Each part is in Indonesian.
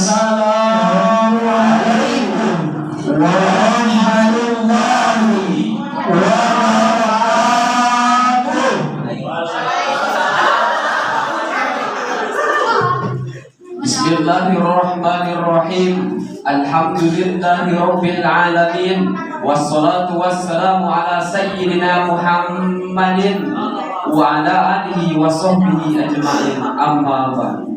Assalamualaikum warahmatullahi wabarakatuh. Bismillahirrahmanirrahim. Alhamdulillahi rabbil alamin. Wassalatu wassalamu ala sayyidina Muhammadin wa ala alihi wa sahbihi ajma'in. Amma ba'd.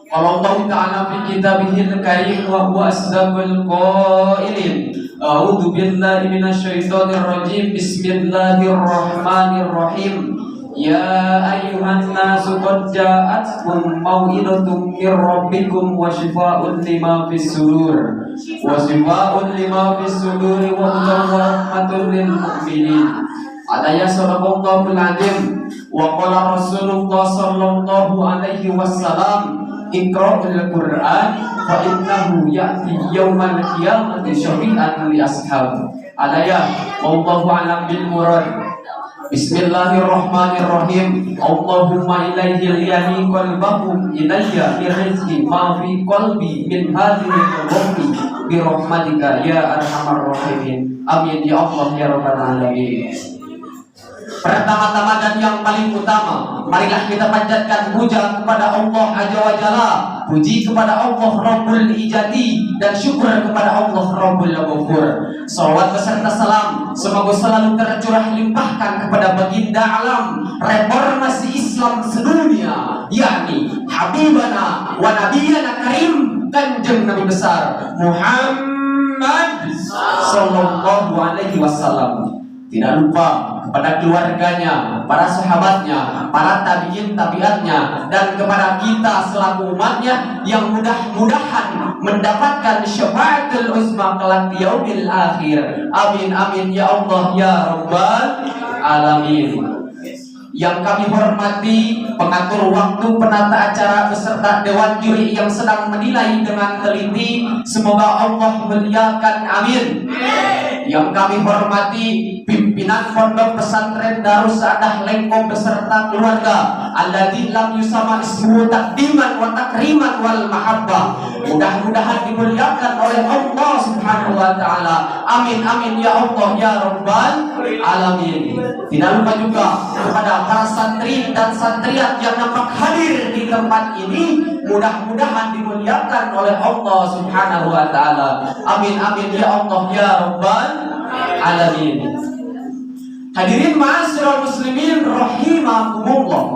Qala Allah ta'ala fi kitabihil karim wa huwa asdaqul qailin. A'udzu billahi minasy syaithanir rajim. Bismillahirrahmanirrahim. Ya ayyuhan nasu qad ja'atkum mau'idatun mir rabbikum wa shifaa'un lima fis sudur wa shifaa'un lima fis sudur wa hudan wa rahmatun lil mu'minin. Adaya sadaqallahul azim wa qala Rasulullah sallallahu alaihi wasallam Iqra'ul Qur'an fa innahu ya'ti yaumal qiyamati syafi'an li ashab. Adaya wallahu a'lam bil murad. Bismillahirrahmanirrahim. Allahumma ilayhi liyani qalbahum ilayya rizqi ma fi qalbi min hadhihi al-rummi bi rahmatika ya arhamar rahimin. Amin ya Allah ya rabbal alamin. Pertama-tama dan yang paling utama, marilah kita panjatkan puja kepada Allah Azza wa Jalla, puji kepada Allah Rabbul Ijati, dan syukur kepada Allah Rabbul Ghafur. Salawat beserta salam semoga selalu tercurah limpahkan kepada baginda alam reformasi Islam sedunia, yakni Habibana wa Nabiyana Karim, Kanjeng Nabi besar Muhammad sallallahu alaihi wasallam. Tidak lupa kepada keluarganya, para sahabatnya, para tabi'in tabi'atnya, dan kepada kita selaku umatnya yang mudah-mudahan mendapatkan syafaatul uzma kelak di yaumil akhir. Amin amin ya Allah ya rabbal alamin. Yang kami hormati pengatur waktu, penata acara beserta dewan juri yang sedang menilai dengan teliti, semoga Allah muliakan, amin. Yang kami hormati pimpinan Pondok Pesantren Darus Sa'adah Lengkong beserta keluarga, alladzi lam yusama ismuhu taqdiman wa takriman wal mahabbah. Mudah-mudahan dimuliakan oleh Allah Subhanahu wa taala. Amin amin ya Allah ya rabbal alamin. Tidak lupa juga kepada para santri dan santriat yang nampak hadir di tempat ini, mudah-mudahan dimuliakan oleh Allah Subhanahu wa taala. Amin amin ya Allah ya rabbal alamin. Hadirin ma'asyiral muslimin rahimakumullah.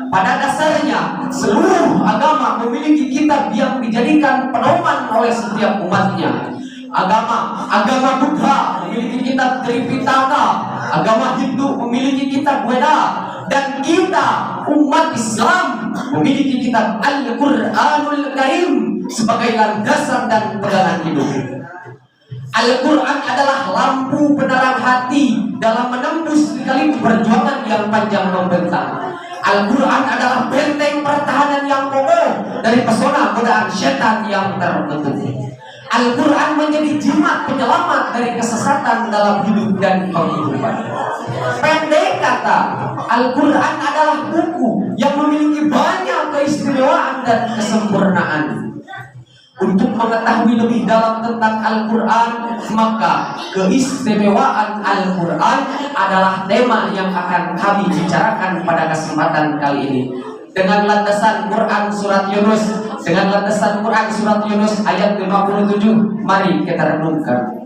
Pada dasarnya seluruh agama memiliki kitab yang dijadikan pedoman oleh setiap umatnya. Agama Buddha memiliki kitab Tripitaka, agama Hindu memiliki kitab Weda, dan kita umat Islam memiliki kitab Al-Qur'anul Karim sebagai landasan dan pegangan hidup. Al-Quran adalah lampu penerang hati dalam menembus lika-liku perjuangan yang panjang membentang. Al-Quran adalah benteng pertahanan yang kokoh dari pesona godaan setan yang tertutup. Al-Quran menjadi jimat penyelamat dari kesesatan dalam hidup dan penghidupan. Pendek kata, Al-Quran adalah buku yang memiliki banyak keistimewaan dan kesempurnaan. Untuk mengetahui lebih dalam tentang Al-Quran, maka keistimewaan Al-Quran adalah tema yang akan kami bicarakan pada kesempatan kali ini. Dengan landasan Quran surat Yunus, ayat 57, mari kita renungkan.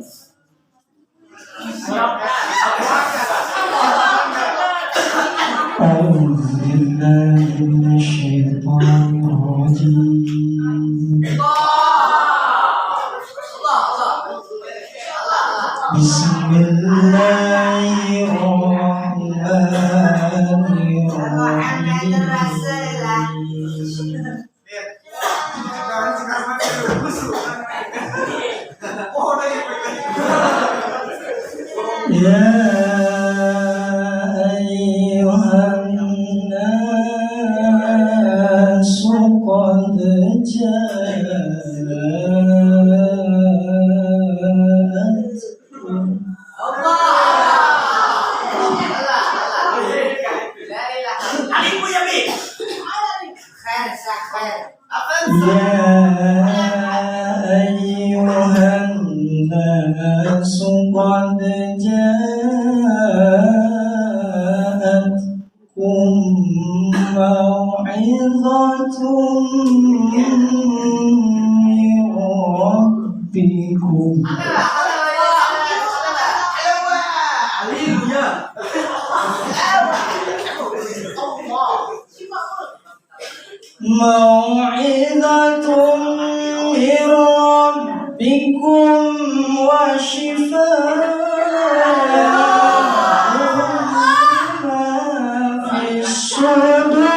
Ya ayyuhan nasu qad ja'atkum Ya rabbikum. Mau'izatum min rabbikum wa shifaa'un fis sudur.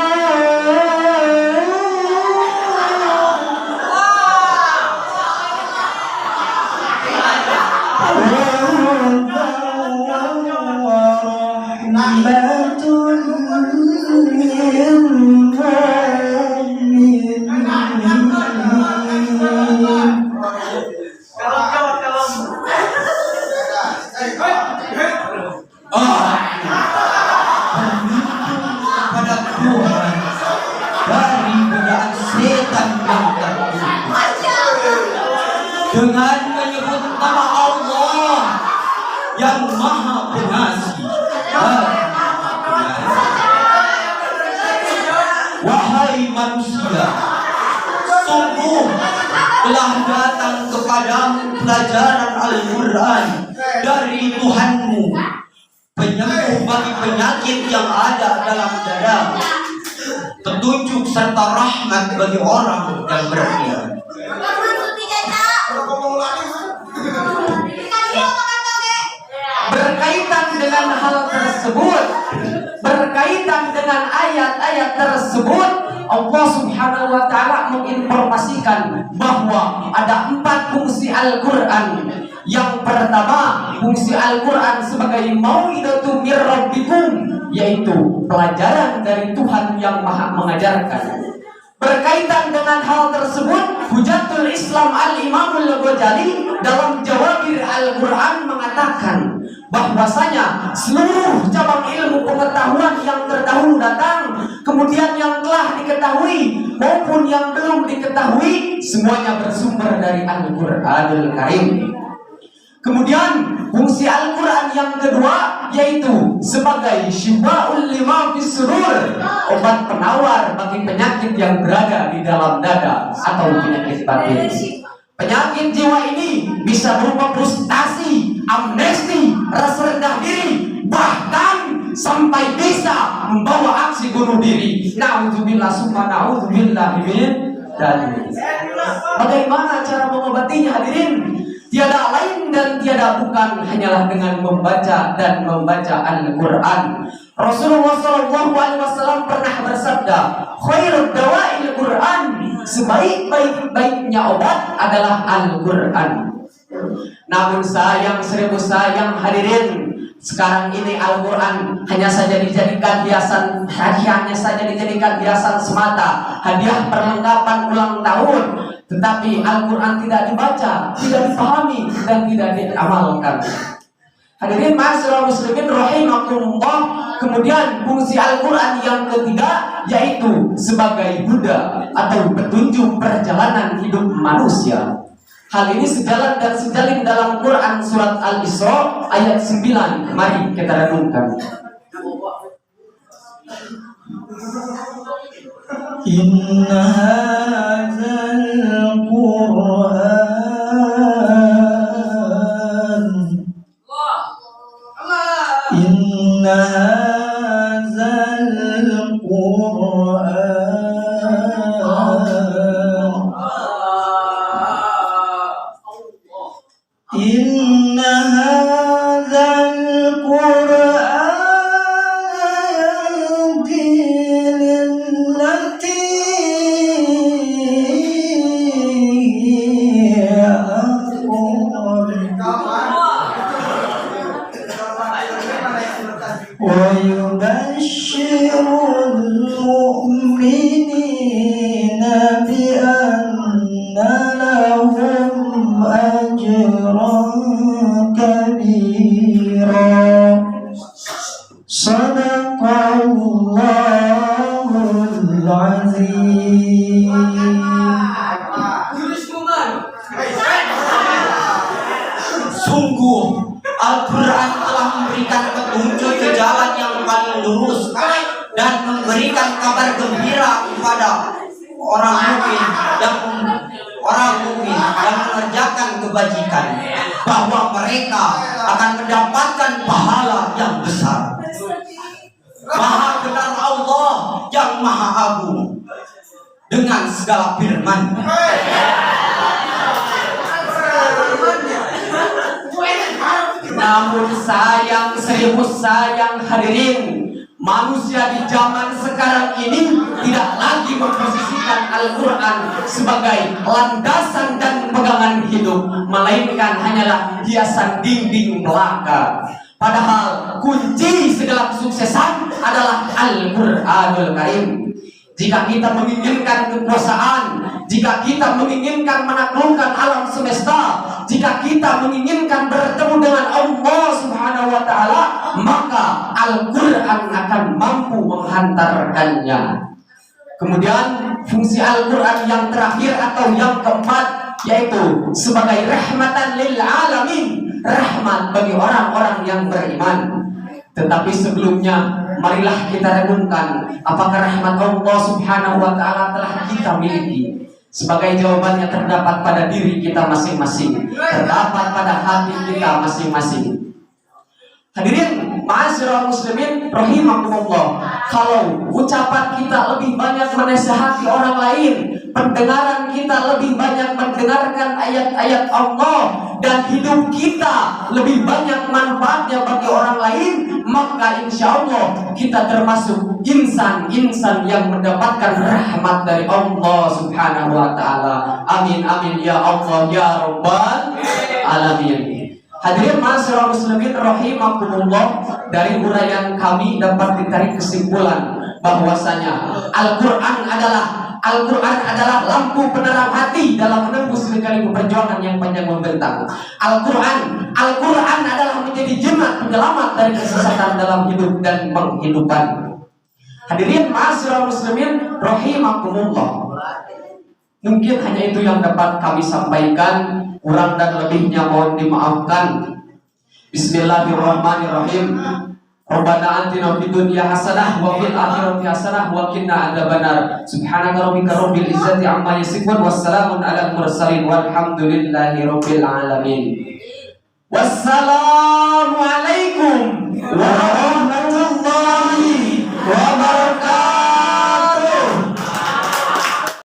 Kepada Tuhan dari godaan setan yang terkutuk, dengan menyebut nama Allah yang Maha Pengasih. Wahai manusia, sungguh telah datang kepadamu pelajaran Al-Quran dari Tuhanmu, penyembuh bagi penyakit yang ada dalam dada, petunjuk serta rahmat bagi orang yang beriman. Berkaitan dengan hal tersebut, berkaitan dengan ayat-ayat tersebut, Allah Subhanahu wa Ta'ala menginformasikan bahwa ada 4 fungsi Al-Quran. Yang pertama, fungsi Al-Quran sebagai mau'idatu mir rabbikum, yaitu pelajaran dari Tuhan yang Maha mengajarkan. Berkaitan dengan hal tersebut, Hujatul Islam Al-Imamul Ghazali dalam Jawahir Al-Quran mengatakan bahwasanya seluruh cabang ilmu pengetahuan yang terdahulu datang, kemudian yang telah diketahui maupun yang belum diketahui, semuanya bersumber dari Al-Quranul Karim. Kemudian fungsi Al-Quran yang kedua yaitu sebagai syifa'ul lima fis sudur, obat penawar bagi penyakit yang berada di dalam dada atau penyakit batin. Penyakit jiwa ini bisa berupa frustasi, amnesti, rasa rendah diri, bahkan sampai bisa membawa aksi bunuh diri. Na'udzubillah summa na'udzubillah min dzalik. Bagaimana cara mengobatinya, hadirin? Tiada lain dan tiada bukan hanyalah dengan membaca dan membaca Al-Quran. Rasulullah SAW pernah bersabda, khairud dawa'il Quran, sebaik-baiknya obat adalah Al-Quran. Namun sayang, seribu sayang, hadirin, sekarang ini Al-Quran hanya saja dijadikan hiasan, semata, hadiah perlengkapan ulang tahun. Tetapi Al-Quran tidak dibaca, tidak dipahami, dan tidak diamalkan. Hadirin ma'asyiral muslimin rahimakumullah. Kemudian fungsi Al-Quran yang ketiga yaitu sebagai Buddha atau petunjuk perjalanan hidup manusia. Hal ini sejalan dan sejalin dalam Quran surat Al-Isra ayat 9. Mari kita renungkan. Inna hadzal Qur'an Inna hadzal Qur'an Inna hadzal Qur'an orang mukmin yang mengerjakan kebajikan, bahwa mereka akan mendapatkan pahala yang besar. Maha benar Allah yang maha agung dengan segala firman. Namun sayang, seribu sayang hadirin, manusia di zaman sekarang ini tidak lagi memposisikan Al-Quran sebagai landasan dan pegangan hidup, melainkan hanyalah hiasan dinding belaka. Padahal kunci segala kesuksesan adalah Al-Quranul Karim. Jika kita menginginkan kekuasaan, jika kita menginginkan menaklukkan alam semesta, jika kita menginginkan bertemu dengan Allah Subhanahu wa Ta'ala, maka Al-Quran akan mampu menghantarkannya. Kemudian fungsi Al-Quran yang terakhir atau yang keempat, yaitu sebagai rahmatan lil alamin, rahmat bagi orang-orang yang beriman. Tetapi sebelumnya, marilah kita renungkan apakah rahmat Allah Subhanahu wa Ta'ala telah kita miliki. Sebagai jawabannya terdapat pada diri kita masing-masing, terdapat pada hati kita masing-masing. Hadirin ma'asyiral muslimin rahimakumullah, kalau ucapan kita lebih banyak menasihati orang lain, pendengaran kita lebih banyak mendengarkan ayat-ayat Allah, dan hidup kita lebih banyak manfaatnya bagi orang lain, maka insya Allah kita termasuk insan-insan yang mendapatkan rahmat dari Allah Subhanahu wa Ta'ala. Amin amin ya Allah ya Rabbal alamin. Hadirin ma'asyiral muslimin rahimakumullah, dari uraian kami dapat ditarik kesimpulan bahwasanya Al-Quran adalah lampu penerang hati dalam menembus lika-liku perjuangan yang panjang membentang. Al-Quran adalah menjadi jemaat penyelamat dari kesesatan dalam hidup dan penghidupan. Hadirin ma'asyiral muslimin rahimakumullah, mungkin hanya itu yang dapat kami sampaikan. Kurang dan lebihnya mohon dimaafkan. Bismillahirrahmanirrahim. Rabbana atina fid dunya hasanah wa fil akhirati hasanah wa qina adzabannar. Subhanaka rabbika rabbil izzati amma yasifun, wassalamun alal mursalin walhamdulillahi rabbil alamin. Wassalamu alaikum warahmatullahi